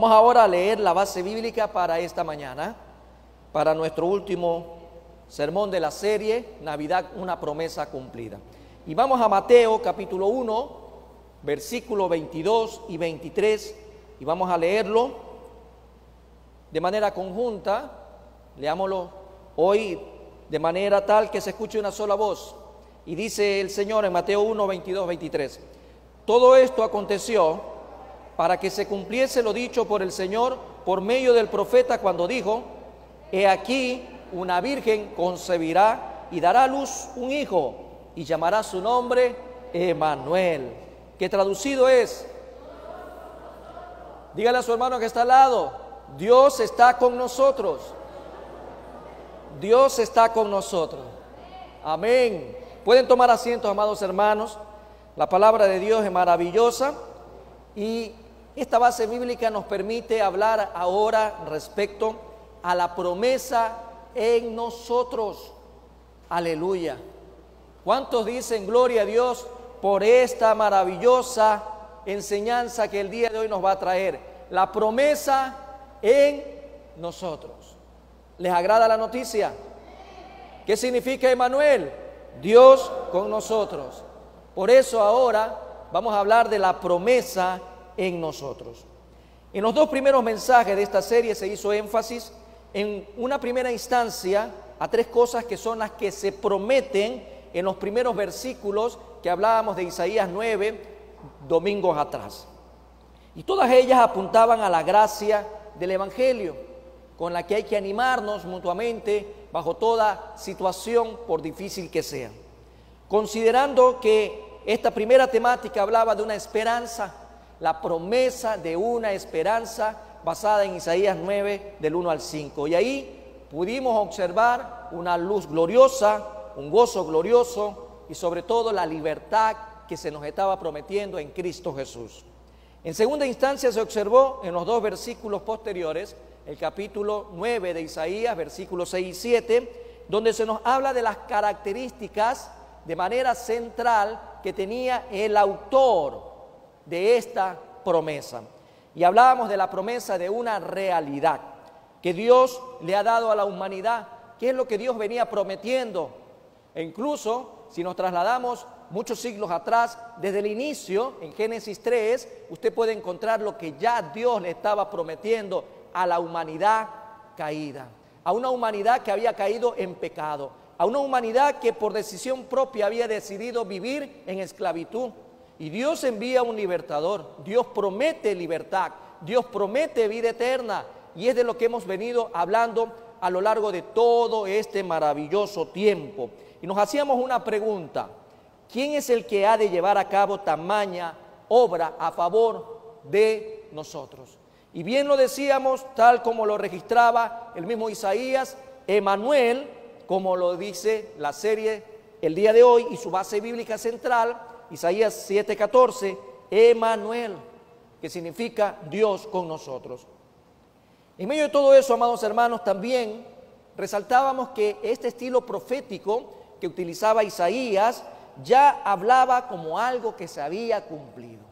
Vamos ahora a leer la base bíblica para esta mañana, para nuestro último sermón de la serie, Navidad, una promesa cumplida. Y vamos a Mateo capítulo 1, versículos 22 y 23, y vamos a leerlo de manera conjunta. Leámoslo hoy de manera tal que se escuche una sola voz. Y dice el Señor en Mateo 1, 22, 23. Todo esto aconteció para que se cumpliese lo dicho por el Señor por medio del profeta cuando dijo: He aquí, una virgen concebirá y dará a luz un hijo, y llamará su nombre Emmanuel, que traducido es, dígale a su hermano que está al lado: Dios está con nosotros. Dios está con nosotros. Amén. Pueden tomar asientos, amados hermanos. La palabra de Dios es maravillosa y esta base bíblica nos permite hablar ahora respecto a la promesa en nosotros. Aleluya. ¿Cuántos dicen gloria a Dios por esta maravillosa enseñanza que el día de hoy nos va a traer? La promesa en nosotros. ¿Les agrada la noticia? ¿Qué significa Emmanuel? Dios con nosotros. Por eso ahora vamos a hablar de la promesa en nosotros. En los dos primeros mensajes de esta serie se hizo énfasis en una primera instancia a tres cosas que son las que se prometen en los primeros versículos que hablábamos de Isaías 9 domingos atrás. Y todas ellas apuntaban a la gracia del Evangelio, con la que hay que animarnos mutuamente bajo toda situación, por difícil que sea. Considerando que esta primera temática hablaba de una esperanza, la promesa de una esperanza basada en Isaías 9 del 1 al 5. Y ahí pudimos observar una luz gloriosa, un gozo glorioso y sobre todo la libertad que se nos estaba prometiendo en Cristo Jesús. En segunda instancia se observó en los dos versículos posteriores, el capítulo 9 de Isaías, versículos 6 y 7, donde se nos habla de las características de manera central que tenía el autor de esta promesa. Y hablábamos de la promesa de una realidad que Dios le ha dado a la humanidad, que es lo que Dios venía prometiendo. E incluso, si nos trasladamos muchos siglos atrás, desde el inicio, en Génesis 3, usted puede encontrar lo que ya Dios le estaba prometiendo a la humanidad caída, a una humanidad que había caído en pecado, a una humanidad que por decisión propia había decidido vivir en esclavitud. Y Dios envía un libertador, Dios promete libertad, Dios promete vida eterna, y es de lo que hemos venido hablando a lo largo de todo este maravilloso tiempo. Y nos hacíamos una pregunta: ¿quién es el que ha de llevar a cabo tamaña obra a favor de nosotros? Y bien lo decíamos, tal como lo registraba el mismo Isaías, Emmanuel, como lo dice la serie el día de hoy y su base bíblica central, Isaías 7:14, Emmanuel, que significa Dios con nosotros. En medio de todo eso, amados hermanos, también resaltábamos que este estilo profético que utilizaba Isaías ya hablaba como algo que se había cumplido.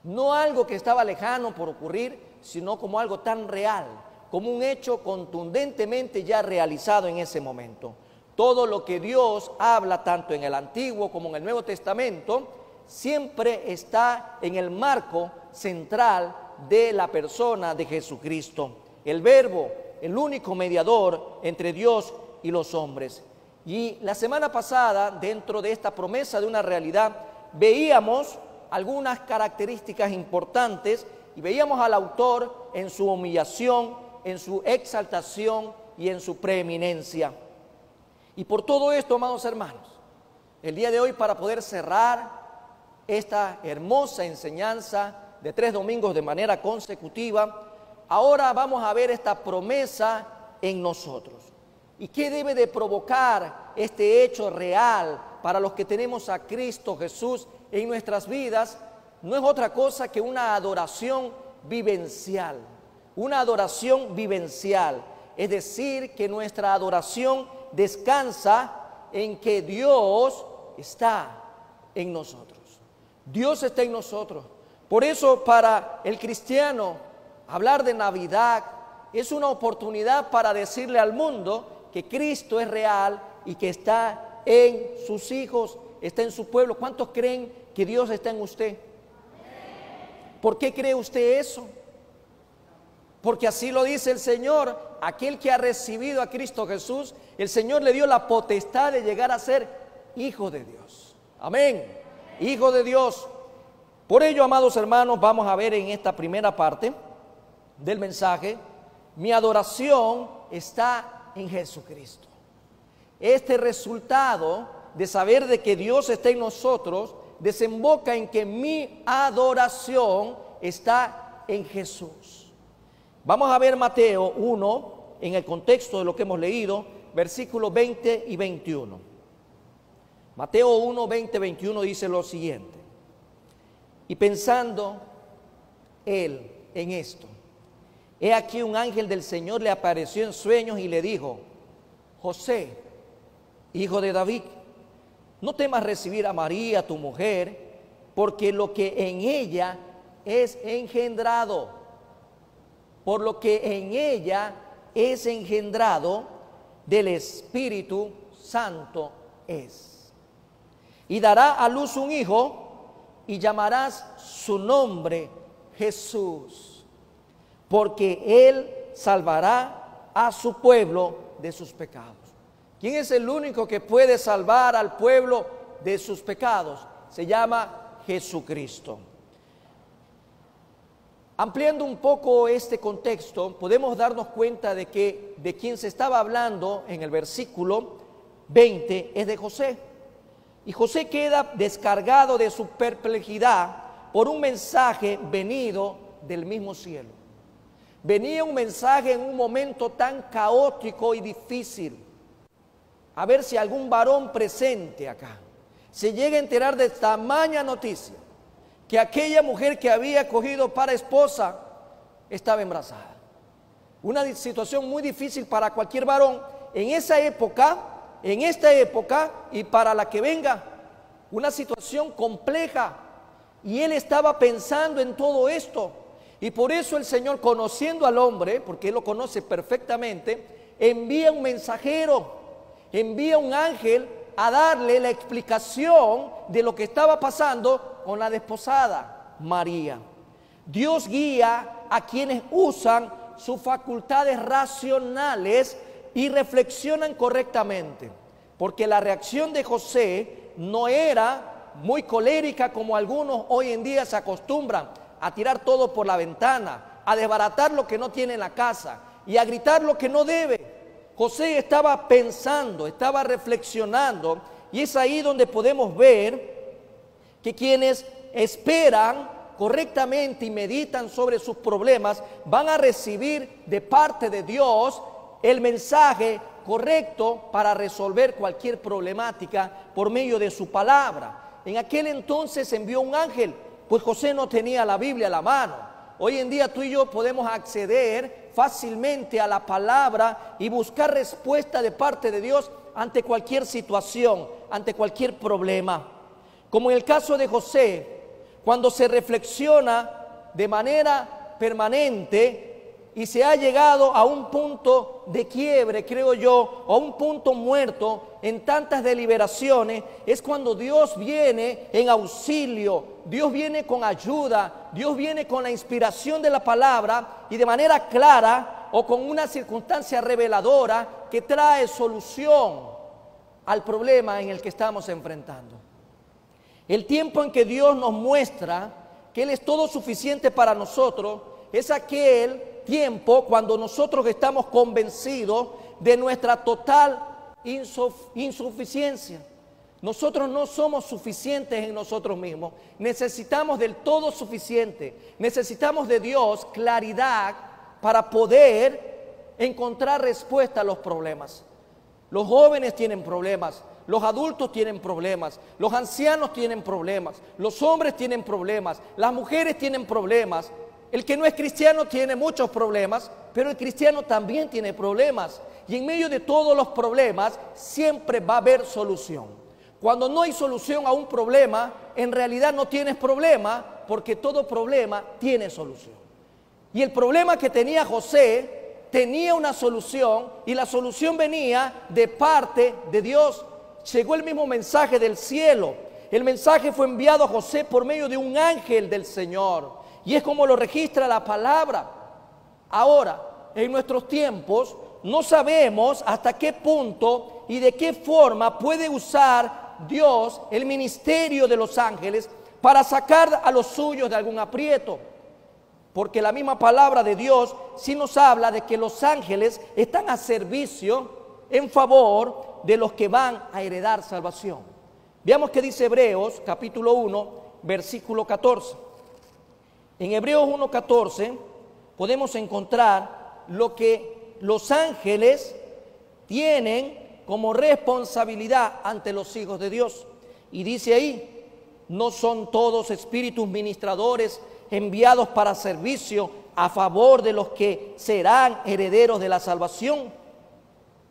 No algo que estaba lejano por ocurrir, sino como algo tan real, como un hecho contundentemente ya realizado en ese momento. Todo lo que Dios habla, tanto en el Antiguo como en el Nuevo Testamento, siempre está en el marco central de la persona de Jesucristo, el Verbo, el único mediador entre Dios y los hombres. Y la semana pasada, dentro de esta promesa de una realidad, veíamos algunas características importantes y veíamos al autor en su humillación, en su exaltación y en su preeminencia. Y por todo esto, amados hermanos, el día de hoy, para poder cerrar esta hermosa enseñanza de 3 domingos de manera consecutiva, ahora vamos a ver esta promesa en nosotros. ¿Y qué debe de provocar este hecho real para los que tenemos a Cristo Jesús en nuestras vidas? No es otra cosa que una adoración vivencial. Una adoración vivencial. Es decir, que nuestra adoración descansa en que Dios está en nosotros. Dios está en nosotros. Por eso, para el cristiano, hablar de Navidad, es una oportunidad para decirle al mundo que Cristo es real y que está en sus hijos, está en su pueblo. ¿Cuántos creen que Dios está en usted? ¿Por qué cree usted eso? Porque así lo dice el Señor. Aquel que ha recibido a Cristo Jesús, el Señor le dio la potestad de llegar a ser hijo de Dios. Amén. Hijo de Dios. Por ello, amados hermanos, vamos a ver en esta primera parte del mensaje, mi adoración está en Jesucristo. Este resultado de saber de que Dios está en nosotros desemboca en que mi adoración está en Jesús. Vamos a ver Mateo 1 en el contexto de lo que hemos leído, versículos 20 y 21. Mateo 1, 20, 21 dice lo siguiente: y pensando él en esto, he aquí un ángel del Señor le apareció en sueños y le dijo: José, hijo de David, no temas recibir a María, tu mujer, porque lo que en ella es engendrado, por lo que en ella es engendrado del Espíritu Santo es. Y dará a luz un hijo, y llamarás su nombre Jesús, porque él salvará a su pueblo de sus pecados. ¿Quién es el único que puede salvar al pueblo de sus pecados? Se llama Jesucristo. Ampliando un poco este contexto, podemos darnos cuenta de que de quien se estaba hablando en el versículo 20 es de José. Y José queda descargado de su perplejidad por un mensaje venido del mismo cielo. Venía un mensaje en un momento tan caótico y difícil. A ver si algún varón presente acá se llega a enterar de tamaña noticia, que aquella mujer que había cogido para esposa estaba embarazada. Una situación muy difícil para cualquier varón en esa época, en esta época y para la que venga, una situación compleja. Y él estaba pensando en todo esto. Y por eso el Señor, conociendo al hombre, porque él lo conoce perfectamente, envía un mensajero, envía un ángel a darle la explicación de lo que estaba pasando con la desposada María. Dios guía a quienes usan sus facultades racionales y reflexionan correctamente, porque la reacción de José no era muy colérica como algunos hoy en día se acostumbran a tirar todo por la ventana, a desbaratar lo que no tiene en la casa y a gritar lo que no debe. José estaba pensando, estaba reflexionando, y es ahí donde podemos ver que quienes esperan correctamente y meditan sobre sus problemas van a recibir de parte de Dios el mensaje correcto para resolver cualquier problemática por medio de su palabra. En aquel entonces envió un ángel, pues José no tenía la Biblia a la mano. Hoy en día tú y yo podemos acceder fácilmente a la palabra y buscar respuesta de parte de Dios ante cualquier situación, ante cualquier problema. Como en el caso de José, cuando se reflexiona de manera permanente y se ha llegado a un punto de quiebre, creo yo, o a un punto muerto en tantas deliberaciones, es cuando Dios viene en auxilio, Dios viene con ayuda, Dios viene con la inspiración de la palabra y de manera clara o con una circunstancia reveladora que trae solución al problema en el que estamos enfrentando. El tiempo en que Dios nos muestra que Él es todo suficiente para nosotros es aquel tiempo cuando nosotros estamos convencidos de nuestra total insuficiencia. Nosotros no somos suficientes en nosotros mismos. Necesitamos del todo suficiente. Necesitamos de Dios claridad para poder encontrar respuesta a los problemas. Los jóvenes tienen problemas, los adultos tienen problemas, los ancianos tienen problemas, los hombres tienen problemas, las mujeres tienen problemas. El que no es cristiano tiene muchos problemas, pero el cristiano también tiene problemas. Y en medio de todos los problemas siempre va a haber solución. Cuando no hay solución a un problema, en realidad no tienes problema, porque todo problema tiene solución. Y el problema que tenía José tenía una solución, y la solución venía de parte de Dios. Llegó el mismo mensaje del cielo. El mensaje fue enviado a José por medio de un ángel del Señor. Y es como lo registra la palabra. Ahora, en nuestros tiempos, no sabemos hasta qué punto y de qué forma puede usar Dios el ministerio de los ángeles para sacar a los suyos de algún aprieto. Porque la misma palabra de Dios sí nos habla de que los ángeles están a servicio en favor de los que van a heredar salvación. Veamos qué dice Hebreos capítulo 1, versículo 14. En Hebreos 1:14 podemos encontrar lo que los ángeles tienen como responsabilidad ante los hijos de Dios. Y dice ahí: ¿no son todos espíritus ministradores enviados para servicio a favor de los que serán herederos de la salvación?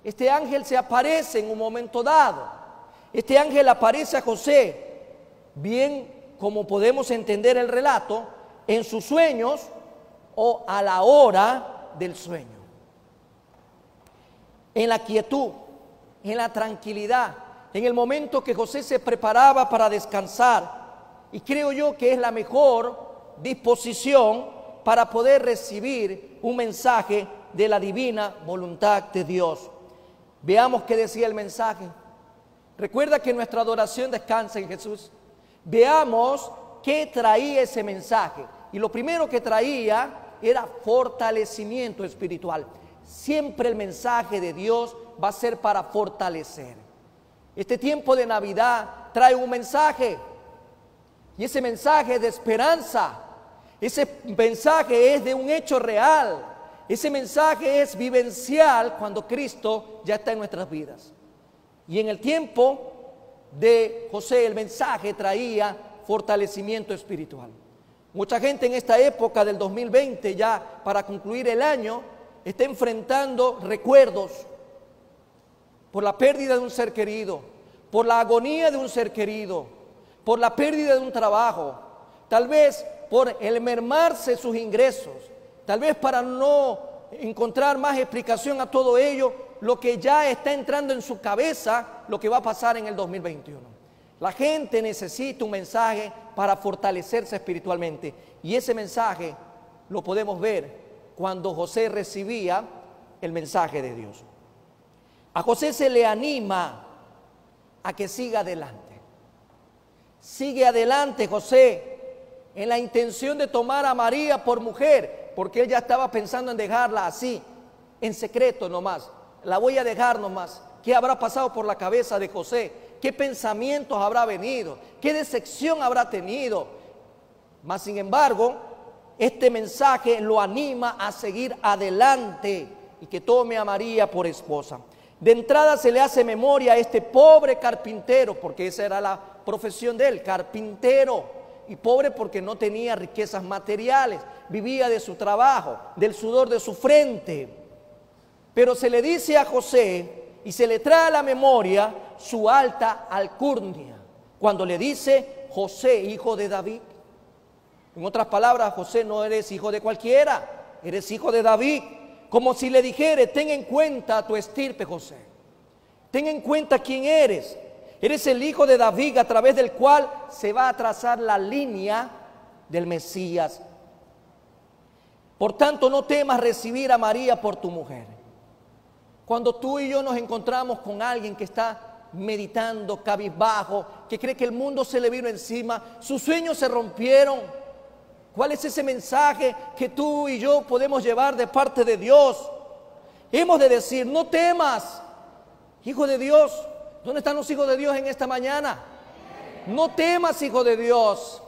Este ángel se aparece en un momento dado. Este ángel aparece a José, bien como podemos entender el relato, en sus sueños o a la hora del sueño. En la quietud, en la tranquilidad, en el momento que José se preparaba para descansar. Y creo yo que es la mejor disposición para poder recibir un mensaje de la divina voluntad de Dios. Veamos qué decía el mensaje. Recuerda que nuestra adoración descansa en Jesús. Veamos qué traía ese mensaje. Y lo primero que traía era fortalecimiento espiritual. Siempre el mensaje de Dios va a ser para fortalecer. Este tiempo de Navidad trae un mensaje. Y ese mensaje es de esperanza. Ese mensaje es de un hecho real. Ese mensaje es vivencial cuando Cristo ya está en nuestras vidas. Y en el tiempo de José el mensaje traía fortalecimiento espiritual. Mucha gente en esta época del 2020, ya para concluir el año, está enfrentando recuerdos por la pérdida de un ser querido, por la agonía de un ser querido, por la pérdida de un trabajo, tal vez por el mermarse sus ingresos, tal vez para no encontrar más explicación a todo ello, lo que ya está entrando en su cabeza, lo que va a pasar en el 2021. La gente necesita un mensaje para fortalecerse espiritualmente, y ese mensaje lo podemos ver cuando José recibía el mensaje de Dios. A José se le anima a que siga adelante. Sigue adelante, José, en la intención de tomar a María por mujer, porque él ya estaba pensando en dejarla así, en secreto nomás. La voy a dejar nomás. ¿Qué habrá pasado por la cabeza de José? ¿Qué pensamientos habrá venido? ¿Qué decepción habrá tenido? Mas, sin embargo, este mensaje lo anima a seguir adelante y que tome a María por esposa. De entrada se le hace memoria a este pobre carpintero, porque esa era la profesión de él, carpintero. Y pobre porque no tenía riquezas materiales, vivía de su trabajo, del sudor de su frente. Pero se le dice a José y se le trae a la memoria su alta alcurnia, cuando le dice: José, hijo de David. En otras palabras, José, no eres hijo de cualquiera, eres hijo de David. Como si le dijere: ten en cuenta tu estirpe, José. Ten en cuenta quién eres. Eres el hijo de David, a través del cual se va a trazar la línea del Mesías. Por tanto, no temas recibir a María por tu mujer. Cuando tú y yo nos encontramos con alguien que está meditando, cabizbajo, que cree que el mundo se le vino encima, sus sueños se rompieron, ¿cuál es ese mensaje que tú y yo podemos llevar de parte de Dios? Hemos de decir: no temas, hijo de Dios. ¿Dónde están los hijos de Dios en esta mañana? No temas, hijo de Dios.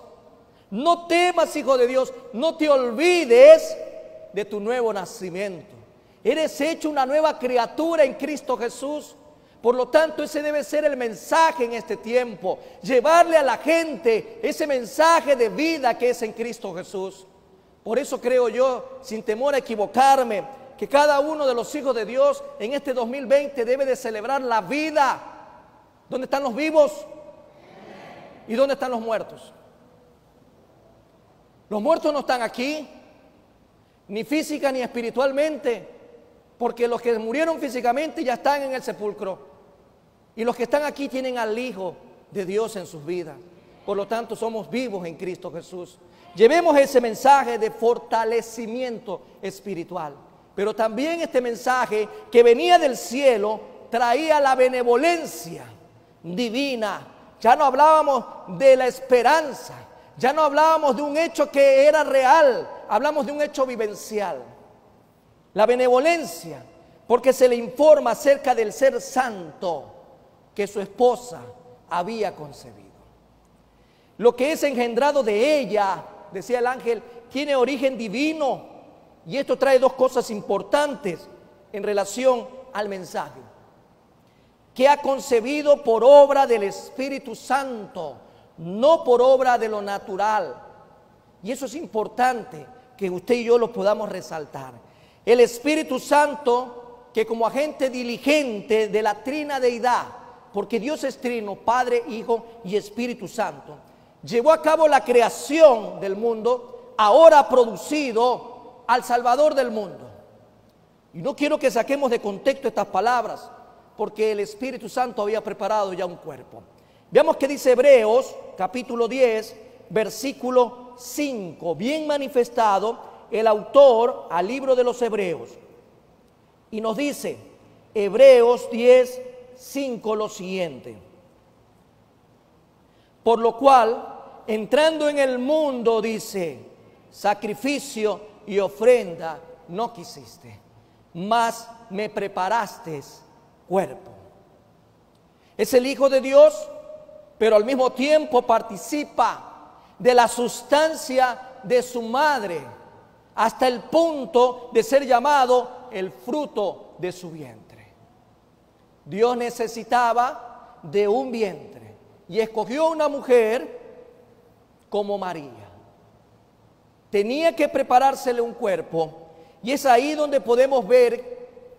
No temas, hijo de Dios. No te olvides de tu nuevo nacimiento. Eres hecho una nueva criatura en Cristo Jesús. Por lo tanto, ese debe ser el mensaje en este tiempo. Llevarle a la gente ese mensaje de vida que es en Cristo Jesús. Por eso creo yo, sin temor a equivocarme, que cada uno de los hijos de Dios en este 2020 debe de celebrar la vida. ¿Dónde están los vivos? ¿Y dónde están los muertos? Los muertos no están aquí. ni física ni espiritualmente, porque los que murieron físicamente ya están en el sepulcro, y los que están aquí tienen al Hijo de Dios en sus vidas. Por lo tanto, somos vivos en Cristo Jesús. Llevemos ese mensaje de fortalecimiento espiritual, pero también este mensaje que venía del cielo traía la benevolencia divina. Ya no hablábamos de la esperanza, ya no hablábamos de un hecho que era real, hablamos de un hecho vivencial. La benevolencia, porque se le informa acerca del ser santo que su esposa había concebido. Lo que es engendrado de ella, decía el ángel, tiene origen divino. Y esto trae dos cosas importantes en relación al mensaje. Que ha concebido por obra del Espíritu Santo, no por obra de lo natural. Y eso es importante que usted y yo lo podamos resaltar. El Espíritu Santo, que como agente diligente de la trinadeidad, porque Dios es trino, Padre, Hijo y Espíritu Santo, llevó a cabo la creación del mundo, ahora ha producido al Salvador del mundo. Y no quiero que saquemos de contexto estas palabras, porque el Espíritu Santo había preparado ya un cuerpo. Veamos qué dice Hebreos, capítulo 10, versículo 5, bien manifestado el autor al libro de los Hebreos. Y nos dice, Hebreos 10, 5, lo siguiente: por lo cual, entrando en el mundo, dice, sacrificio y ofrenda no quisiste, mas me preparaste cuerpo. Es el Hijo de Dios, pero al mismo tiempo participa de la sustancia de su madre, hasta el punto de ser llamado el fruto de su vientre. Dios necesitaba de un vientre y escogió una mujer como María. Tenía que preparársele un cuerpo, y es ahí donde podemos ver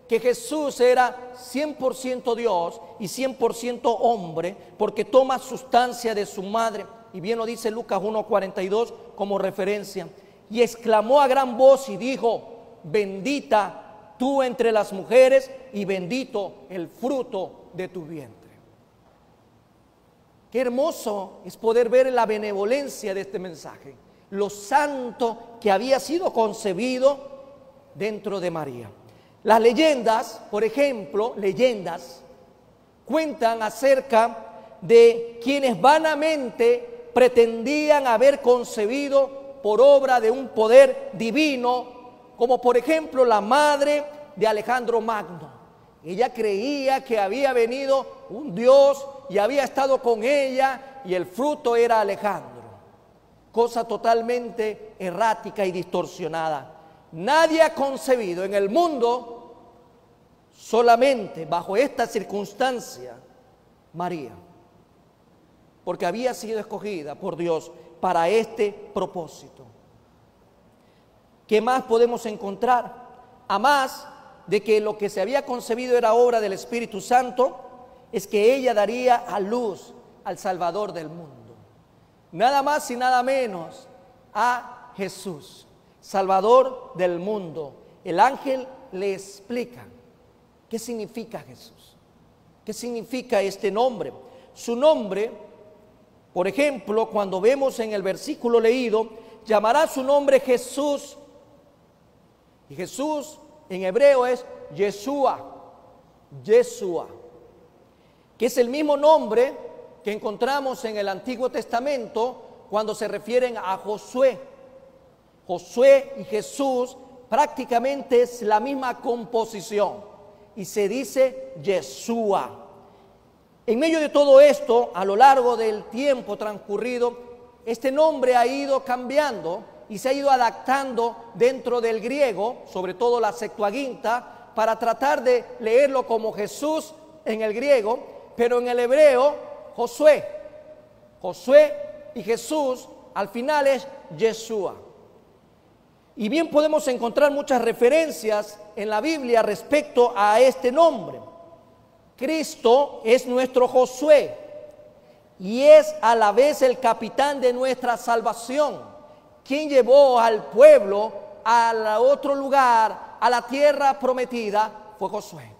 que Jesús era 100% Dios y 100% hombre, porque toma sustancia de su madre, y bien lo dice Lucas 1:42 como referencia. Y exclamó a gran voz y dijo, bendita tú entre las mujeres y bendito el fruto de tu vientre. Qué hermoso es poder ver la benevolencia de este mensaje, lo santo que había sido concebido dentro de María. Las leyendas, por ejemplo, cuentan acerca de quienes vanamente pretendían haber concebido por obra de un poder divino, como por ejemplo la madre de Alejandro Magno. Ella creía que había venido un Dios y había estado con ella, y el fruto era Alejandro. Cosa totalmente errática y distorsionada. Nadie ha concebido en el mundo solamente bajo esta circunstancia María, porque había sido escogida por Dios para este propósito. ¿Qué más podemos encontrar? A más de que lo que se había concebido era obra del Espíritu Santo, es que ella daría a luz al Salvador del mundo. Nada más y nada menos a Jesús, Salvador del mundo. El ángel le explica qué significa Jesús, qué significa este nombre. Su nombre, por ejemplo, cuando vemos en el versículo leído, llamará su nombre Jesús. Y Jesús en hebreo es Yeshua, que es el mismo nombre que encontramos en el Antiguo Testamento cuando se refieren a Josué. Josué y Jesús prácticamente es la misma composición y se dice Yeshua. En medio de todo esto, a lo largo del tiempo transcurrido, este nombre ha ido cambiando y se ha ido adaptando dentro del griego, sobre todo la Septuaginta, para tratar de leerlo como Jesús en el griego, pero en el hebreo, Josué y Jesús al final es Yeshua. Y bien podemos encontrar muchas referencias en la Biblia respecto a este nombre. Cristo es nuestro Josué y es a la vez el capitán de nuestra salvación, quien llevó al pueblo al otro lugar, a la tierra prometida, fue Josué.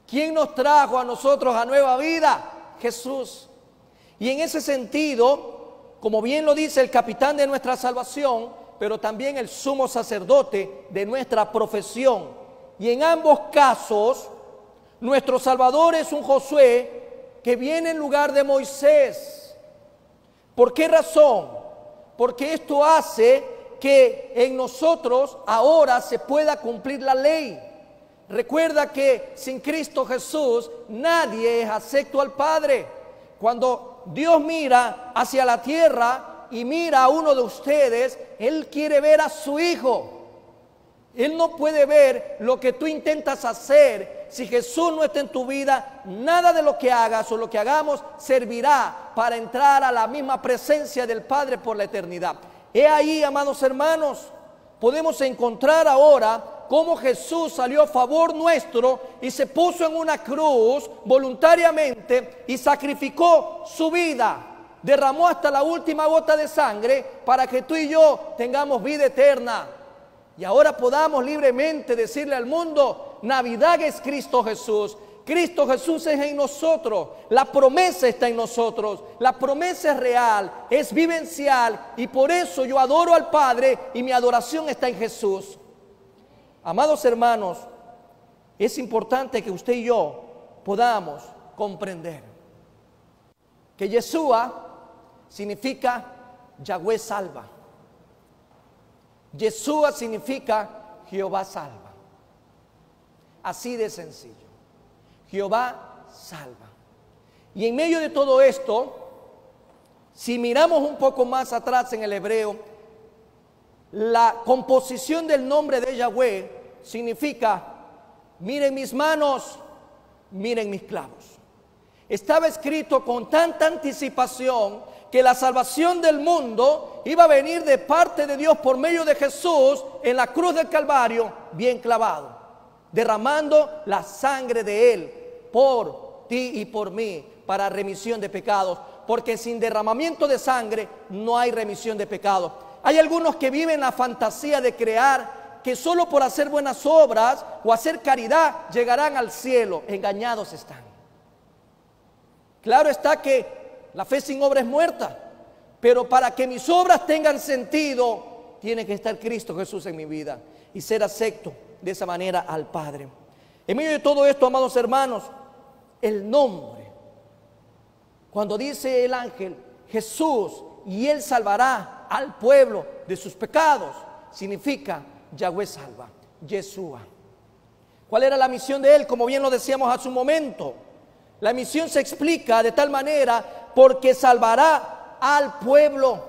¿Quién nos trajo a nosotros a nueva vida? Jesús. Y en ese sentido, como bien lo dice el capitán de nuestra salvación, pero también el sumo sacerdote de nuestra profesión. Y en ambos casos, nuestro Salvador es un Josué que viene en lugar de Moisés. ¿Por qué razón? Porque esto hace que en nosotros ahora se pueda cumplir la ley. Recuerda que sin Cristo Jesús nadie es acepto al Padre. Cuando Dios mira hacia la tierra y mira a uno de ustedes, Él quiere ver a su Hijo. Él no puede ver lo que tú intentas hacer. Si Jesús no está en tu vida, nada de lo que hagas o lo que hagamos servirá para entrar a la misma presencia del Padre por la eternidad. He ahí, amados hermanos, podemos encontrar ahora cómo Jesús salió a favor nuestro y se puso en una cruz voluntariamente y sacrificó su vida. Derramó hasta la última gota de sangre para que tú y yo tengamos vida eterna. Y ahora podamos libremente decirle al mundo, Navidad es Cristo Jesús. Cristo Jesús es en nosotros, la promesa está en nosotros, la promesa es real, es vivencial y por eso yo adoro al Padre y mi adoración está en Jesús. Amados hermanos, es importante que usted y yo podamos comprender que Yeshua significa Yahweh salva. Yeshua significa Jehová salva. Así de sencillo. Jehová salva. Y en medio de todo esto, si miramos un poco más atrás en el hebreo, la composición del nombre de Yahweh significa: miren mis manos, miren mis clavos. Estaba escrito con tanta anticipación que la salvación del mundo iba a venir de parte de Dios por medio de Jesús en la cruz del Calvario, bien clavado, derramando la sangre de Él por ti y por mí para remisión de pecados, porque sin derramamiento de sangre no hay remisión de pecados. Hay algunos que viven la fantasía de crear que solo por hacer buenas obras o hacer caridad llegarán al cielo. Engañados están. Claro está que la fe sin obra es muerta, pero para que mis obras tengan sentido, tiene que estar Cristo Jesús en mi vida y ser acepto de esa manera al Padre. En medio de todo esto, amados hermanos, el nombre, cuando dice el ángel Jesús y Él salvará al pueblo de sus pecados, significa Yahweh salva, Yeshua. ¿Cuál era la misión de Él? Como bien lo decíamos hace un momento, la misión se explica de tal manera porque salvará al pueblo.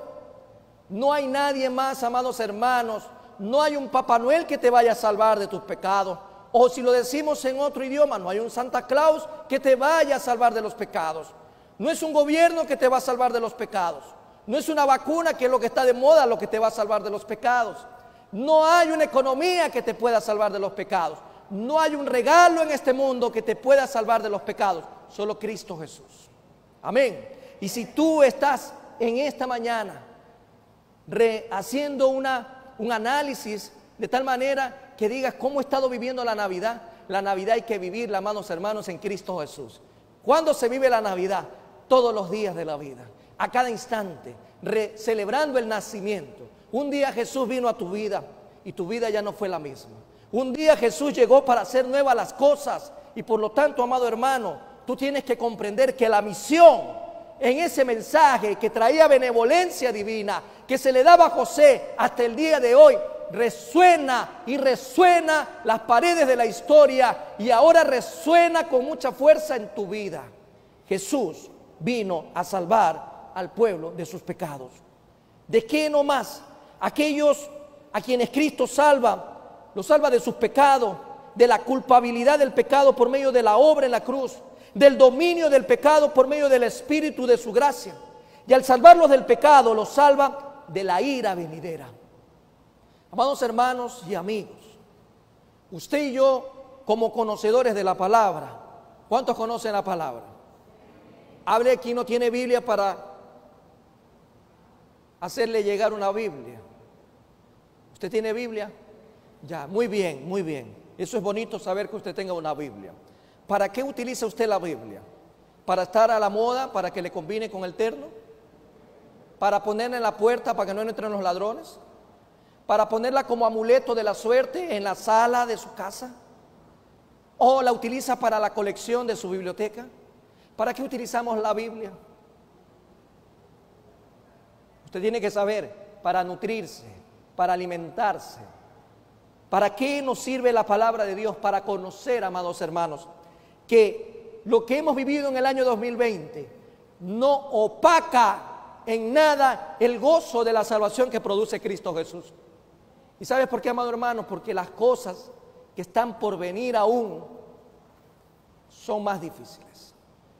No hay nadie más, amados hermanos. No hay un Papá Noel que te vaya a salvar de tus pecados. O si lo decimos en otro idioma, no hay un Santa Claus que te vaya a salvar de los pecados. No es un gobierno que te va a salvar de los pecados. No es una vacuna que es lo que está de moda lo que te va a salvar de los pecados. No hay una economía que te pueda salvar de los pecados. No hay un regalo en este mundo que te pueda salvar de los pecados. Solo Cristo Jesús. Amén. Y si tú estás en esta mañana haciendo un análisis de tal manera que digas cómo he estado viviendo la Navidad hay que vivirla, amados hermanos, en Cristo Jesús. ¿Cuándo se vive la Navidad? Todos los días de la vida, a cada instante, celebrando el nacimiento. Un día Jesús vino a tu vida y tu vida ya no fue la misma. Un día Jesús llegó para hacer nuevas las cosas y por lo tanto, amado hermano, tú tienes que comprender que la misión en ese mensaje que traía benevolencia divina, que se le daba a José hasta el día de hoy, resuena y resuena las paredes de la historia y ahora resuena con mucha fuerza en tu vida. Jesús vino a salvar al pueblo de sus pecados. ¿De qué no más? Aquellos a quienes Cristo salva, los salva de sus pecados, de la culpabilidad del pecado por medio de la obra en la cruz, del dominio del pecado por medio del Espíritu de su gracia. Y al salvarlos del pecado, los salva de la ira venidera. Amados hermanos y amigos, usted y yo, como conocedores de la palabra, ¿cuántos conocen la palabra? Hable quien no tiene Biblia para hacerle llegar una Biblia. ¿Usted tiene Biblia? Ya, muy bien, muy bien. Eso es bonito saber que usted tenga una Biblia. ¿Para qué utiliza usted la Biblia? ¿Para estar a la moda, para que le combine con el terno? ¿Para ponerla en la puerta para que no entren los ladrones? ¿Para ponerla como amuleto de la suerte en la sala de su casa? ¿O la utiliza para la colección de su biblioteca? ¿Para qué utilizamos la Biblia? Usted tiene que saber, para nutrirse, para alimentarse. ¿Para qué nos sirve la palabra de Dios? Para conocer, amados hermanos, que lo que hemos vivido en el año 2020 no opaca en nada el gozo de la salvación que produce Cristo Jesús. ¿Y sabes por qué, amado hermano? Porque las cosas que están por venir aún son más difíciles,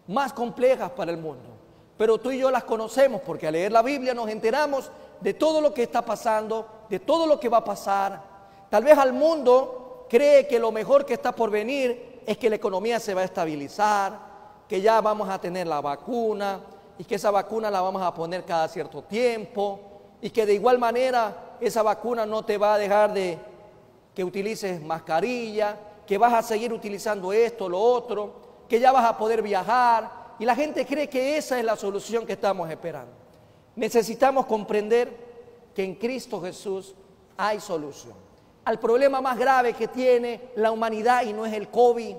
más complejas para el mundo. Pero tú y yo las conocemos porque al leer la Biblia nos enteramos de todo lo que está pasando, de todo lo que va a pasar. Tal vez al mundo cree que lo mejor que está por venir es que la economía se va a estabilizar, que ya vamos a tener la vacuna y que esa vacuna la vamos a poner cada cierto tiempo y que de igual manera esa vacuna no te va a dejar de que utilices mascarilla, que vas a seguir utilizando esto, lo otro, que ya vas a poder viajar. Y la gente cree que esa es la solución que estamos esperando. Necesitamos comprender que en Cristo Jesús hay solución al problema más grave que tiene la humanidad, y no es el COVID,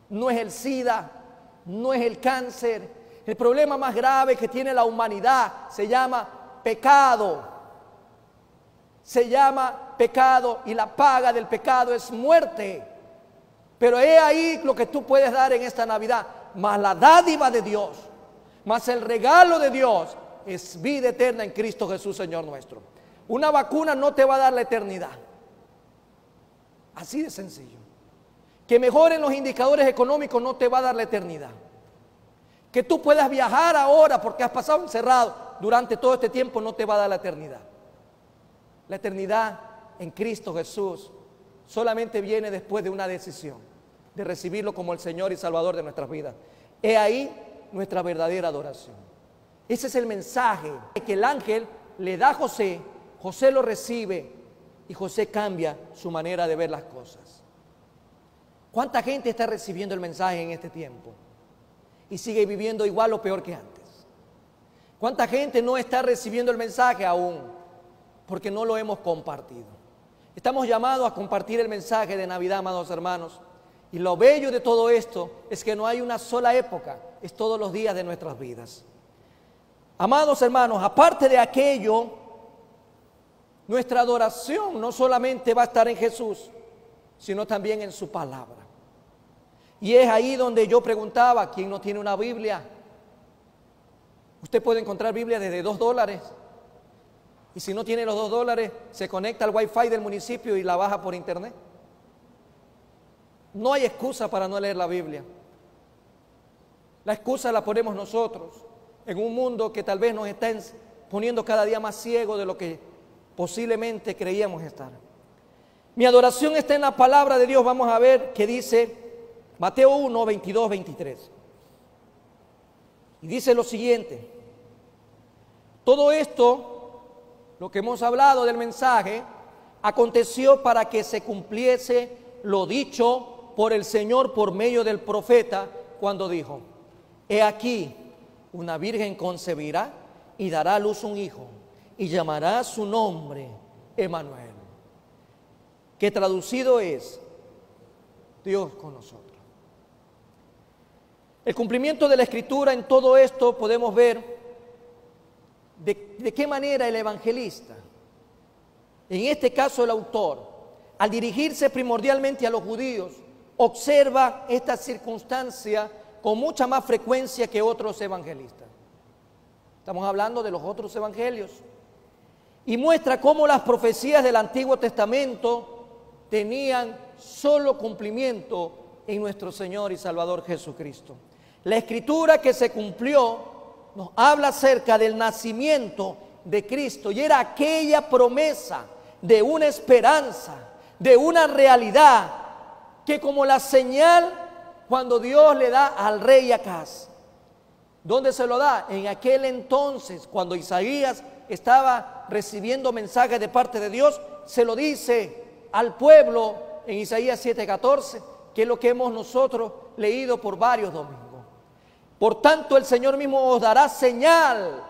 no es el SIDA, no es el cáncer. El problema más grave que tiene la humanidad se llama pecado. Se llama pecado y la paga del pecado es muerte. Pero he ahí lo que tú puedes dar en esta Navidad, más la dádiva de Dios, más el regalo de Dios, es vida eterna en Cristo Jesús, Señor nuestro. Una vacuna no te va a dar la eternidad. Así de sencillo. Que mejoren los indicadores económicos no te va a dar la eternidad. Que tú puedas viajar ahora porque has pasado encerrado durante todo este tiempo no te va a dar la eternidad. La eternidad en Cristo Jesús solamente viene después de una decisión de recibirlo como el Señor y Salvador de nuestras vidas. He ahí nuestra verdadera adoración. Ese es el mensaje que el ángel le da a José. José lo recibe y José cambia su manera de ver las cosas. ¿Cuánta gente está recibiendo el mensaje en este tiempo y sigue viviendo igual o peor que antes? ¿Cuánta gente no está recibiendo el mensaje aún porque no lo hemos compartido? Estamos llamados a compartir el mensaje de Navidad, amados hermanos. Y lo bello de todo esto es que no hay una sola época, es todos los días de nuestras vidas. Amados hermanos, aparte de aquello, nuestra adoración no solamente va a estar en Jesús, sino también en su palabra. Y es ahí donde yo preguntaba, ¿quién no tiene una Biblia? Usted puede encontrar Biblia desde $2. Y si no tiene los $2, se conecta al Wi-Fi del municipio y la baja por internet. No hay excusa para no leer la Biblia. La excusa la ponemos nosotros en un mundo que tal vez nos está poniendo cada día más ciego de lo que posiblemente creíamos estar. Mi adoración está en la palabra de Dios. Vamos a ver qué dice Mateo 1, 22, 23. Y dice lo siguiente: todo esto, lo que hemos hablado del mensaje, aconteció para que se cumpliese lo dicho por el Señor por medio del profeta cuando dijo: he aquí, una virgen concebirá y dará a luz un hijo y llamará su nombre Emmanuel, que traducido es Dios con nosotros. El cumplimiento de la Escritura en todo esto podemos ver de qué manera el evangelista, en este caso el autor, al dirigirse primordialmente a los judíos, observa esta circunstancia con mucha más frecuencia que otros evangelistas. Estamos hablando de los otros evangelios. Y muestra cómo las profecías del Antiguo Testamento tenían solo cumplimiento en nuestro Señor y Salvador Jesucristo. La Escritura que se cumplió nos habla acerca del nacimiento de Cristo, y era aquella promesa de una esperanza, de una realidad, que como la señal cuando Dios le da al rey Acaz. ¿Dónde se lo da? En aquel entonces, cuando Isaías estaba recibiendo mensajes de parte de Dios, se lo dice al pueblo en Isaías 7:14, que es lo que hemos nosotros leído por varios domingos. Por tanto, el Señor mismo os dará señal.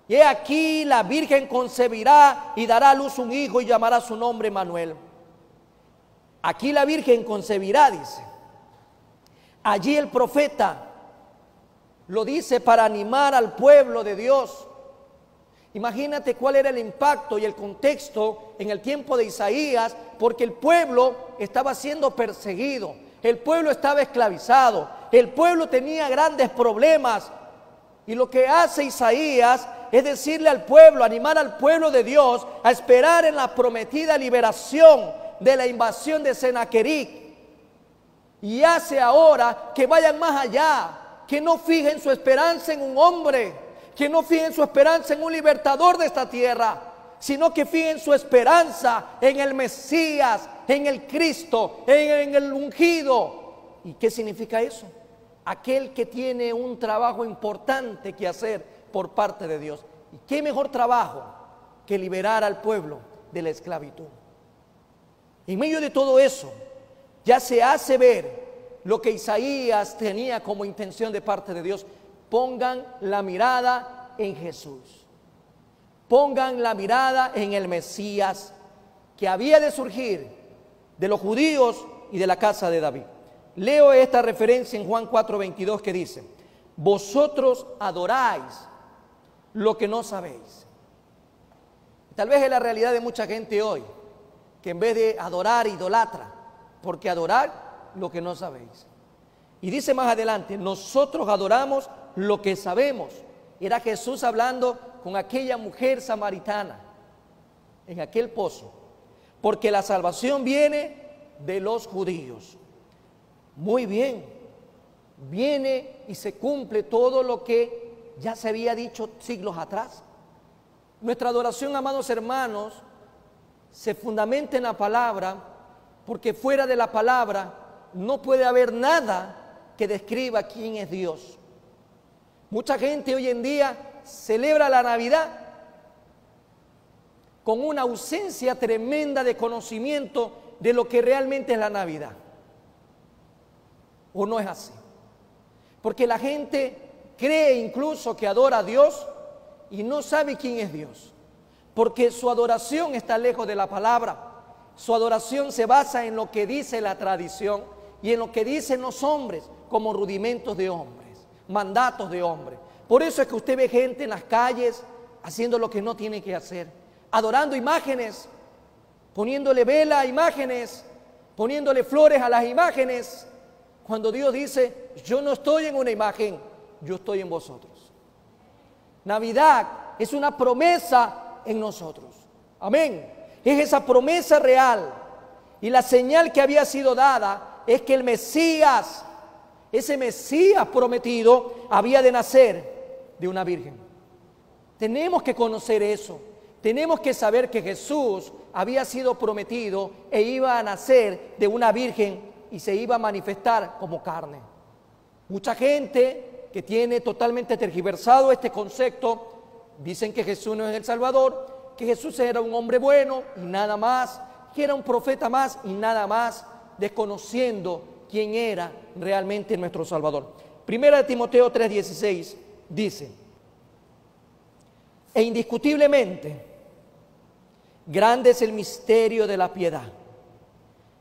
Y he aquí la Virgen concebirá y dará a luz un hijo y llamará su nombre Emmanuel. Aquí la Virgen concebirá, dice. Allí el profeta lo dice para animar al pueblo de Dios. Imagínate cuál era el impacto y el contexto en el tiempo de Isaías, porque el pueblo estaba siendo perseguido, el pueblo estaba esclavizado, el pueblo tenía grandes problemas. Y lo que hace Isaías es decirle al pueblo, animar al pueblo de Dios a esperar en la prometida liberación de la invasión de Sennacherib. Y hace ahora que vayan más allá, que no fijen su esperanza en un hombre, que no fijen su esperanza en un libertador de esta tierra, sino que fijen su esperanza en el Mesías, en el Cristo, en el ungido. ¿Y qué significa eso? Aquel que tiene un trabajo importante que hacer por parte de Dios. ¿Y qué mejor trabajo que liberar al pueblo de la esclavitud? En medio de todo eso, ya se hace ver lo que Isaías tenía como intención de parte de Dios. Pongan la mirada en Jesús. Pongan la mirada en el Mesías que había de surgir de los judíos y de la casa de David. Leo esta referencia en Juan 4:22 que dice: vosotros adoráis lo que no sabéis. Tal vez es la realidad de mucha gente hoy, que en vez de adorar, idolatra, porque adorar lo que no sabéis. Y dice más adelante: nosotros adoramos lo que sabemos. Era Jesús hablando con aquella mujer samaritana en aquel pozo, porque la salvación viene de los judíos. Muy bien, viene y se cumple todo lo que ya se había dicho siglos atrás. Nuestra adoración, amados hermanos, se fundamenta en la palabra, porque fuera de la palabra no puede haber nada que describa quién es Dios. Mucha gente hoy en día celebra la Navidad con una ausencia tremenda de conocimiento de lo que realmente es la Navidad. ¿O no es así? Porque la gente cree incluso que adora a Dios y no sabe quién es Dios, porque su adoración está lejos de la palabra. Su adoración se basa en lo que dice la tradición y en lo que dicen los hombres como rudimentos de hombres, mandatos de hombres. Por eso es que usted ve gente en las calles haciendo lo que no tiene que hacer, adorando imágenes, poniéndole vela a imágenes, poniéndole flores a las imágenes, cuando Dios dice: yo no estoy en una imagen, yo estoy en vosotros. Navidad es una promesa en nosotros. Amén. Es esa promesa real. Y la señal que había sido dada es que el Mesías, ese Mesías prometido, había de nacer de una virgen. Tenemos que conocer eso. Tenemos que saber que Jesús había sido prometido e iba a nacer de una virgen y se iba a manifestar como carne. Mucha gente que tiene totalmente tergiversado este concepto, dicen que Jesús no es el Salvador, que Jesús era un hombre bueno y nada más, que era un profeta más y nada más, desconociendo quién era realmente nuestro Salvador. Primera de Timoteo 3:16 dice: e indiscutiblemente grande es el misterio de la piedad.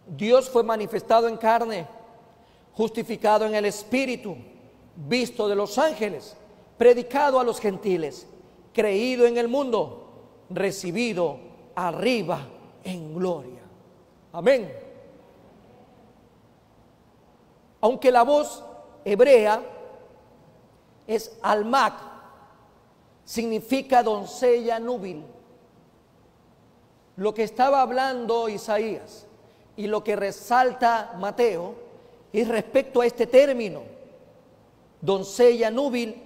Dios fue manifestado en carne, justificado en el Espíritu, visto de los ángeles, predicado a los gentiles, creído en el mundo, recibido arriba en gloria. Amén. Aunque la voz hebrea es almac, significa doncella núbil. Lo que estaba hablando Isaías y lo que resalta Mateo es respecto a este término, doncella núbil,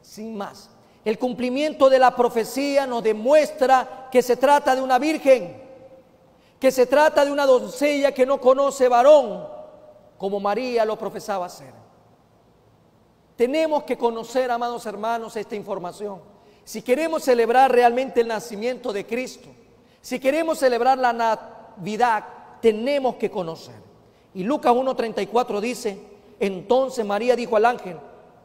sin más. El cumplimiento de la profecía nos demuestra que se trata de una virgen, que se trata de una doncella que no conoce varón, como María lo profesaba ser. Tenemos que conocer, amados hermanos, esta información. Si queremos celebrar realmente el nacimiento de Cristo, Si queremos celebrar la Navidad, tenemos que conocer. Y Lucas 1:34 dice, entonces María dijo al ángel,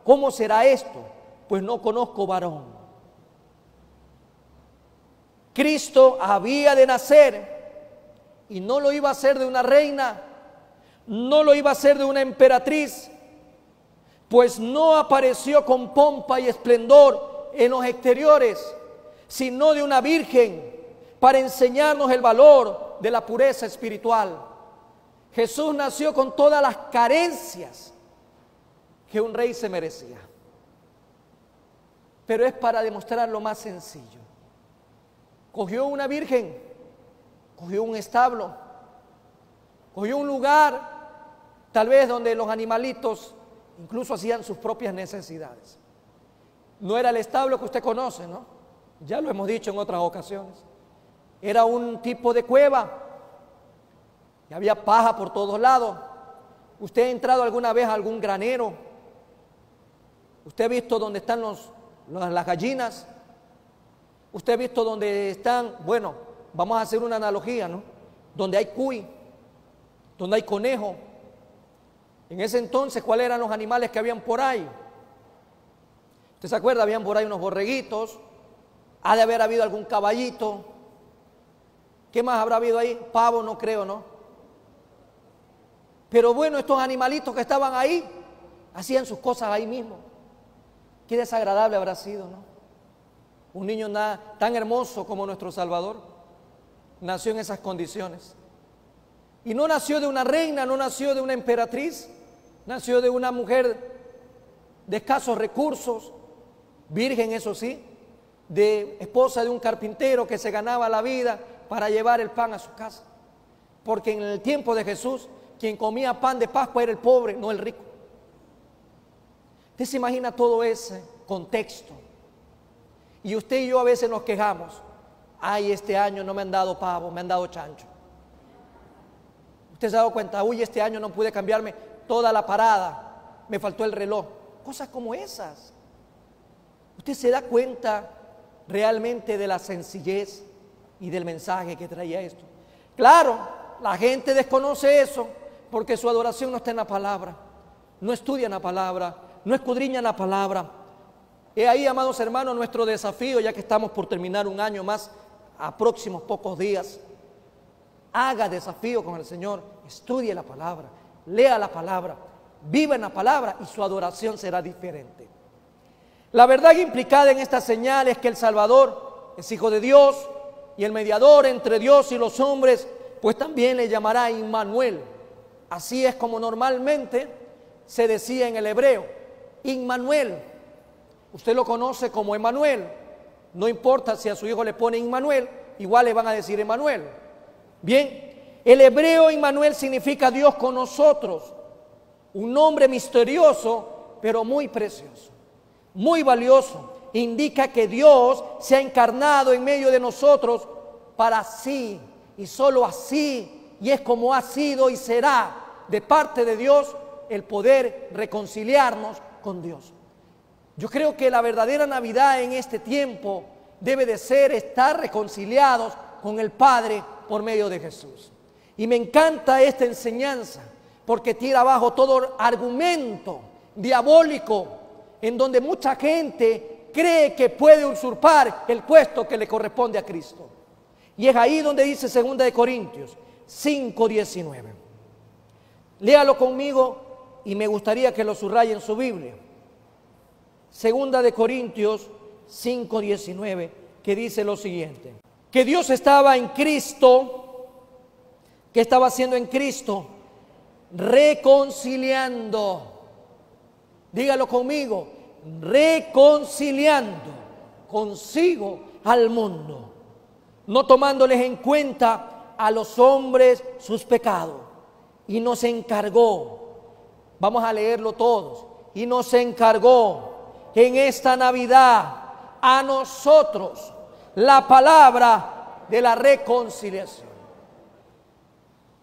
¿cómo será esto? Pues no conozco varón. Cristo había de nacer y no lo iba a hacer de una reina, no lo iba a hacer de una emperatriz, pues no apareció con pompa y esplendor en los exteriores, sino de una virgen para enseñarnos el valor de la pureza espiritual. Jesús nació con todas las carencias que un rey se merecía, pero es para demostrar lo más sencillo. Cogió una virgen, cogió un establo, cogió un lugar, tal vez donde los animalitos incluso hacían sus propias necesidades. No era el establo que usted conoce, ¿no? Ya lo hemos dicho en otras ocasiones. Era un tipo de cueva y había paja por todos lados. ¿Usted ha entrado alguna vez a algún granero? ¿Usted ha visto dónde están las gallinas? ¿Usted ha visto dónde están, bueno, vamos a hacer una analogía, ¿no? Donde hay cuy, donde hay conejo. En ese entonces, ¿cuáles eran los animales que habían por ahí? ¿Usted se acuerda? Habían por ahí unos borreguitos, ha de haber habido algún caballito. ¿Qué más habrá habido ahí? Pavo, no creo, ¿no? Pero bueno, estos animalitos que estaban ahí, hacían sus cosas ahí mismo. Qué desagradable habrá sido, ¿no? Un niño tan hermoso como nuestro Salvador nació en esas condiciones. Y no nació de una reina, no nació de una emperatriz, nació de una mujer de escasos recursos, virgen eso sí, de esposa de un carpintero que se ganaba la vida para llevar el pan a su casa. Porque en el tiempo de Jesús, quien comía pan de Pascua era el pobre, no el rico. Usted se imagina todo ese contexto. Y usted y yo a veces nos quejamos, ay, este año no me han dado pavo, me han dado chancho. Usted se ha dado cuenta, uy, este año no pude cambiarme toda la parada, me faltó el reloj. Cosas como esas. Usted se da cuenta realmente de la sencillez y del mensaje que traía esto. Claro, la gente desconoce eso porque su adoración no está en la palabra, no estudian la palabra, no escudriñan la palabra. He ahí, amados hermanos, nuestro desafío, ya que estamos por terminar un año más, a próximos pocos días. Haga desafío con el Señor, estudie la palabra, lea la palabra, viva en la palabra y su adoración será diferente. La verdad implicada en esta señal es que el Salvador es Hijo de Dios y el mediador entre Dios y los hombres, pues también le llamará Immanuel. Así es como normalmente se decía en el hebreo, Immanuel. Usted lo conoce como Emmanuel. No importa si a su hijo le pone Immanuel, igual le van a decir Emmanuel. Bien, el hebreo Immanuel significa Dios con nosotros. Un nombre misterioso, pero muy precioso, muy valioso. Indica que Dios se ha encarnado en medio de nosotros para así y solo así, y es como ha sido y será de parte de Dios el poder reconciliarnos con Dios. Yo creo que la verdadera Navidad en este tiempo debe de ser estar reconciliados con el Padre por medio de Jesús. Y me encanta esta enseñanza porque tira abajo todo argumento diabólico en donde mucha gente cree que puede usurpar el puesto que le corresponde a Cristo. Y es ahí donde dice 2 Corintios 5:19. Léalo conmigo y me gustaría que lo subraye en su Biblia. 2 Corintios 5:19, que dice lo siguiente: que Dios estaba en Cristo, que estaba haciendo en Cristo, reconciliando, dígalo conmigo, reconciliando consigo al mundo, no tomándoles en cuenta a los hombres sus pecados, y nos encargó, vamos a leerlo todos, y nos encargó en esta Navidad a nosotros la palabra de la reconciliación.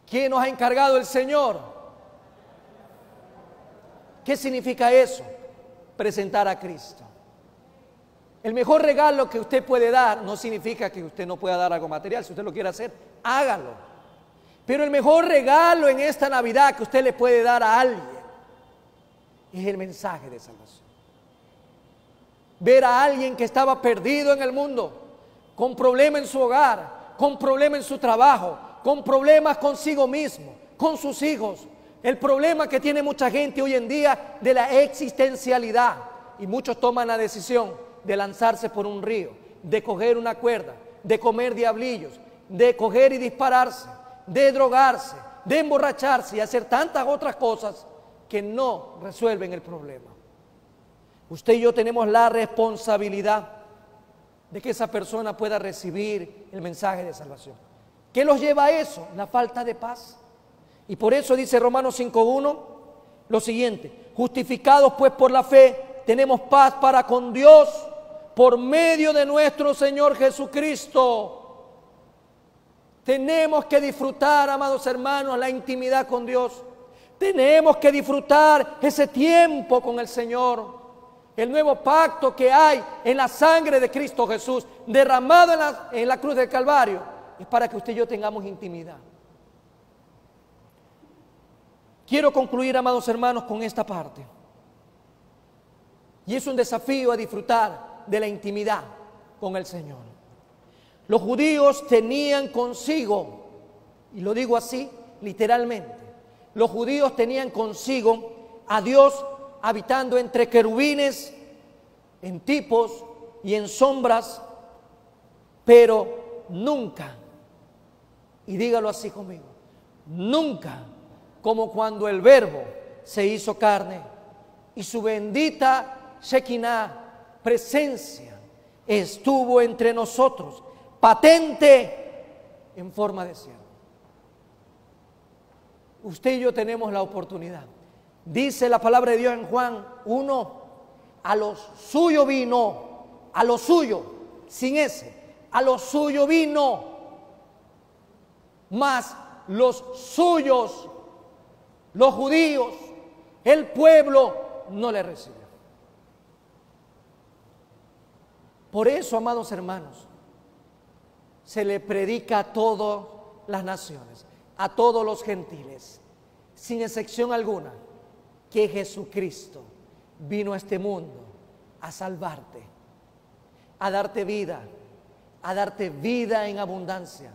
¿Quién nos ha encargado? El Señor. ¿Qué significa eso? Presentar a Cristo. El mejor regalo que usted puede dar no significa que usted no pueda dar algo material. Si usted lo quiere hacer, hágalo. Pero el mejor regalo en esta Navidad que usted le puede dar a alguien es el mensaje de salvación. Ver a alguien que estaba perdido en el mundo, con problemas en su hogar, con problemas en su trabajo, con problemas consigo mismo, con sus hijos. El problema que tiene mucha gente hoy en día de la existencialidad. Y muchos toman la decisión de lanzarse por un río, de coger una cuerda, de comer diablillos, de coger y dispararse, de drogarse, de emborracharse y hacer tantas otras cosas que no resuelven el problema. Usted y yo tenemos la responsabilidad de que esa persona pueda recibir el mensaje de salvación. ¿Qué los lleva a eso? La falta de paz. Y por eso dice Romanos 5:1 lo siguiente: justificados pues por la fe, tenemos paz para con Dios por medio de nuestro Señor Jesucristo. Tenemos que disfrutar, amados hermanos, la intimidad con Dios. Tenemos que disfrutar ese tiempo con el Señor. El nuevo pacto que hay en la sangre de Cristo Jesús, derramado en la cruz del Calvario, es para que usted y yo tengamos intimidad. Quiero concluir, amados hermanos, con esta parte. Y es un desafío a disfrutar de la intimidad con el Señor. Los judíos tenían consigo, y lo digo así, literalmente, los judíos tenían consigo a Dios habitando entre querubines, en tipos y en sombras, pero nunca, y dígalo así conmigo, nunca como cuando el Verbo se hizo carne y su bendita Shekinah, presencia, estuvo entre nosotros, patente en forma de siervo. Usted y yo tenemos la oportunidad. Dice la palabra de Dios en Juan 1, a los suyos vino, a lo suyo, sin ese, a lo suyo vino, mas los suyos, los judíos, el pueblo no le recibió. Por eso, amados hermanos, se le predica a todas las naciones, a todos los gentiles, sin excepción alguna, que Jesucristo vino a este mundo a salvarte, a darte vida en abundancia,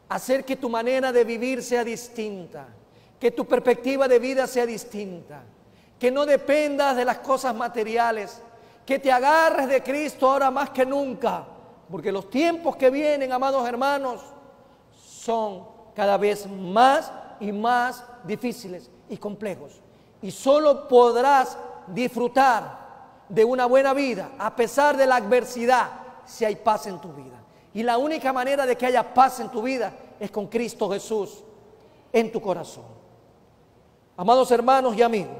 a hacer que tu manera de vivir sea distinta, que tu perspectiva de vida sea distinta, que no dependas de las cosas materiales, que te agarres de Cristo ahora más que nunca, porque los tiempos que vienen, amados hermanos, son cada vez más y más difíciles y complejos. Y solo podrás disfrutar de una buena vida a pesar de la adversidad si hay paz en tu vida. Y la única manera de que haya paz en tu vida es con Cristo Jesús en tu corazón. Amados hermanos y amigos,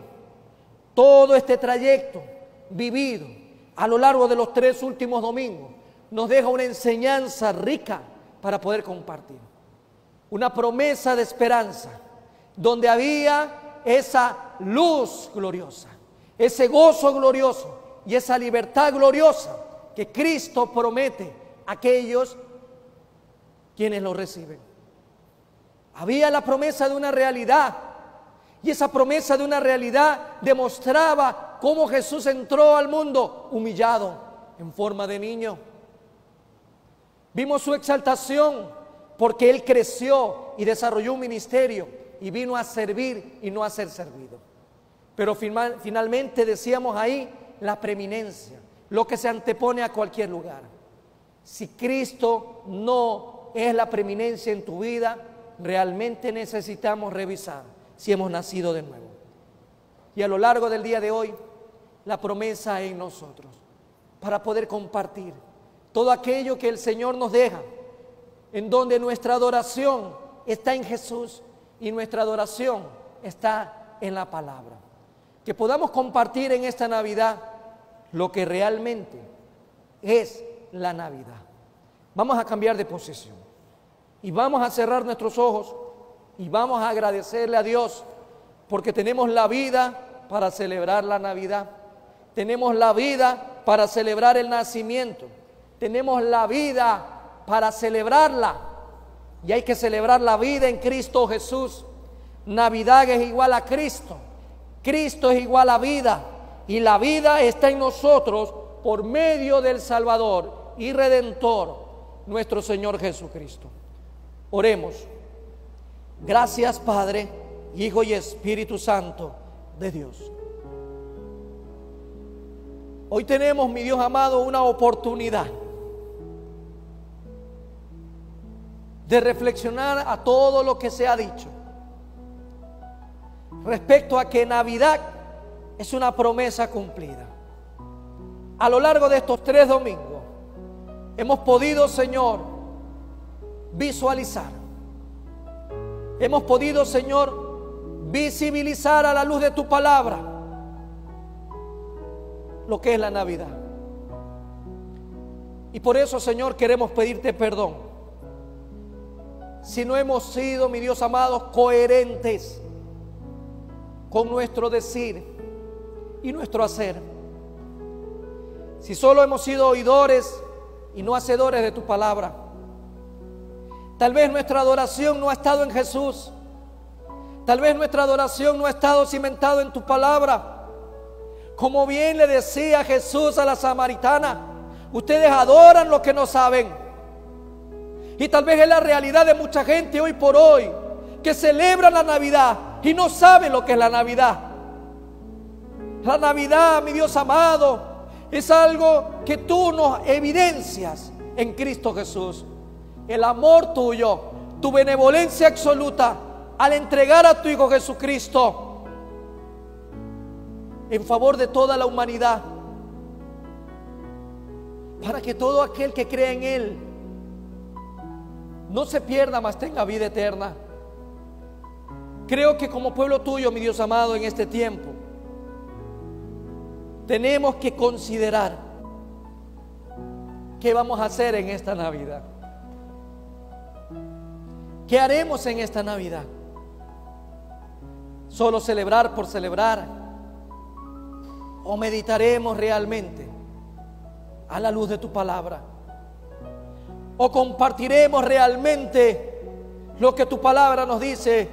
todo este trayecto vivido a lo largo de los 3 últimos domingos nos deja una enseñanza rica para poder compartir. Una promesa de esperanza donde había esa luz gloriosa, ese gozo glorioso y esa libertad gloriosa que Cristo promete a aquellos quienes lo reciben. Había la promesa de una realidad, y esa promesa de una realidad demostraba cómo Jesús entró al mundo humillado en forma de niño. Vimos su exaltación porque Él creció y desarrolló un ministerio y vino a servir y no a ser servido. Pero finalmente decíamos ahí la preeminencia, lo que se antepone a cualquier lugar. Si Cristo no es la preeminencia en tu vida, realmente necesitamos revisar si hemos nacido de nuevo. Y a lo largo del día de hoy, la promesa en nosotros, para poder compartir todo aquello que el Señor nos deja, en donde nuestra adoración está en Jesús y nuestra adoración está en la palabra. Que podamos compartir en esta Navidad lo que realmente es la Navidad. Vamos a cambiar de posición y vamos a cerrar nuestros ojos y vamos a agradecerle a Dios porque tenemos la vida para celebrar la Navidad. Tenemos la vida para celebrar el nacimiento. Tenemos la vida para celebrarla. Y hay que celebrar la vida en Cristo Jesús. Navidad es igual a Cristo. Cristo es igual a vida. Y la vida está en nosotros por medio del Salvador y Redentor, nuestro Señor Jesucristo. Oremos. Gracias, Padre, Hijo y Espíritu Santo de Dios. Hoy tenemos, mi Dios amado, una oportunidad de reflexionar a todo lo que se ha dicho respecto a que Navidad es una promesa cumplida. A lo largo de estos 3 domingos hemos podido, Señor, visualizar. Hemos podido, Señor, visibilizar a la luz de tu palabra lo que es la Navidad. Y por eso, Señor, queremos pedirte perdón si no hemos sido, mi Dios amado, coherentes con nuestro decir y nuestro hacer. Si solo hemos sido oidores y no hacedores de tu palabra. Tal vez nuestra adoración no ha estado en Jesús. Tal vez nuestra adoración no ha estado cimentado en tu palabra. Como bien le decía Jesús a la samaritana, ustedes adoran lo que no saben. Y tal vez es la realidad de mucha gente hoy por hoy, que celebra la Navidad y no sabe lo que es la Navidad. La Navidad, mi Dios amado, es algo que tú nos evidencias en Cristo Jesús. El amor tuyo, tu benevolencia absoluta al entregar a tu Hijo Jesucristo en favor de toda la humanidad, para que todo aquel que cree en Él no se pierda, mas tenga vida eterna. Creo que como pueblo tuyo, mi Dios amado, en este tiempo tenemos que considerar qué vamos a hacer en esta Navidad. ¿Qué haremos en esta Navidad? ¿Solo celebrar por celebrar? ¿O meditaremos realmente a la luz de tu palabra? ¿O compartiremos realmente lo que tu palabra nos dice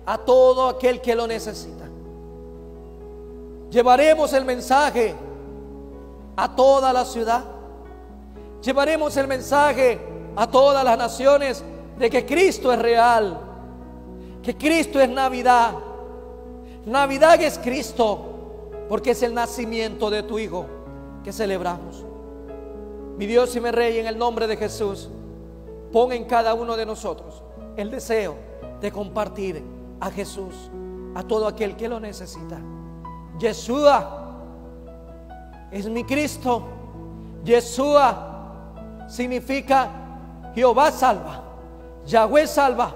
a todo aquel que lo necesita? ¿Llevaremos el mensaje a toda la ciudad? ¿Llevaremos el mensaje a todas las naciones de que Cristo es real, que Cristo es Navidad? Navidad es Cristo, porque es el nacimiento de tu Hijo que celebramos. Mi Dios y mi Rey, en el nombre de Jesús, pon en cada uno de nosotros el deseo de compartir a Jesús a todo aquel que lo necesita. Yeshua es mi Cristo. Yeshua significa Jehová salva, Yahweh salva.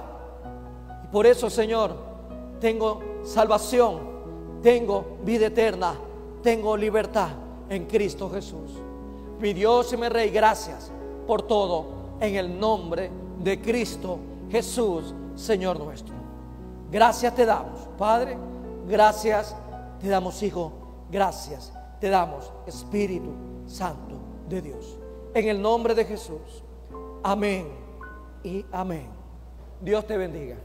Y por eso, Señor, tengo salvación, tengo vida eterna, tengo libertad en Cristo Jesús. Mi Dios y mi Rey, gracias por todo, en el nombre de Cristo Jesús, Señor nuestro. Gracias te damos, Padre. Gracias te damos, Hijo. Gracias te damos, Espíritu Santo de Dios. En el nombre de Jesús. Amén y amén. Dios te bendiga.